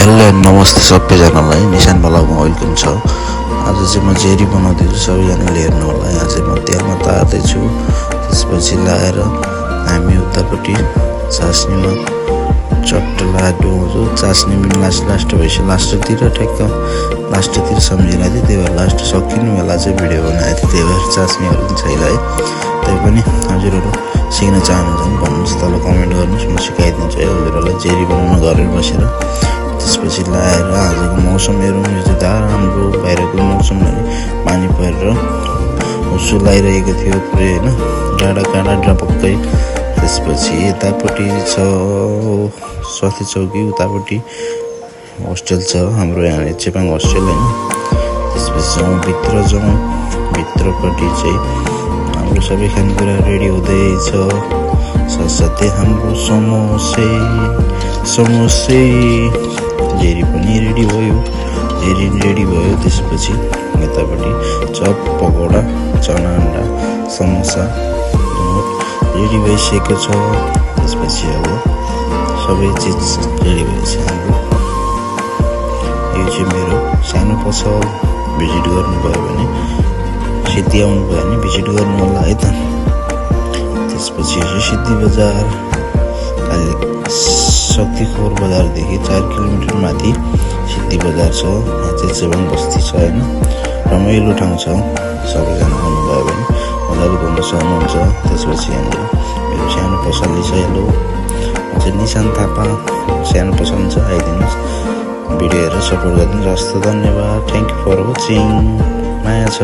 Hello नमस्ते सबैजनालाई निशान ब्लगमा welcome छ। आज चाहिँ म जेरी बनाउँदैछु, सबैजनाले हेर्नु होला। यहाँ चाहिँ म तेलमा तार्दैछु, त्यसपछि लाएर हामी उतापट्टि चास्नीमा चट्ट लाडुहरू चास्नी लास्ट भएपछि लास्टतिर ठ्याक्क लास्टतिर सम्झिरहेको थिएँ, त्यही भएर लास्ट सकिने बेला चाहिँ भिडियो बनाएको थिएँ। त्यही भएर चास्नीहरू पनि छैन है। त्यही पनि हजुरहरू सिक्न चाहनुहुन्छ भने भन्नुहोस्, तल कमेन्ट गर्नुहोस्, म सिकाइदिन्छु है हजुरहरूलाई जेरी बनाउन घरमै बसेर। त्यसपछि लाएर आजको मौसम हेरौँ, यो चाहिँ राम्रो बाहिरको मौसम भने पानी परेर हुस्सु लगाइरहेको थियो पुरै होइन, डाँडा काँडा ड्रपक्कै। त्यसपछि यतापट्टि छ स्वास्थ्य चौकी, उतापट्टि होस्टेल छ हाम्रो यहाँ चेपाङ होस्टेल होइन। त्यसपछि जाउँ भित्रपट्टि चाहिँ हाम्रो सबै खानेकुरा रेडी हुँदैछ, साथसाथै हाम्रो समोसे जेरी पनि रेडी भयो, त्यसपछि यतापट्टि चप पकौडा चना अन्डा समोसा रेडी भइसकेको छ। त्यसपछि अब सबै चिज रेडी भएपछि हाम्रो यो चाहिँ मेरो सानो पसल, भिजिट गर्नुभयो भने सिद्धि आउनुभयो भने भिजिट गर्नु होला है त। त्यसपछि यो सिद्धि बजार शक्तिखोर बजारदेखि 4 किलोमिटर माथि सिद्धि बजार छ। यहाँ चाहिँ चेपाङ बस्ती छ होइन, रमाइलो ठाउँ छ। सबैजना आउनुभयो भने मजाले घुम्न सक्नुहुन्छ। त्यसपछि यहाँनिर मेरो सानो पसलले छ, हेलो म चाहिँ निशान थापा, सानो पसल छ, आइदिनुहोस्, भिडियो हेरेर सपोर्ट गरिदिनुहोस्। हस्त धन्यवाद, थ्याङ्क यू फर वाचिङ, माया छ।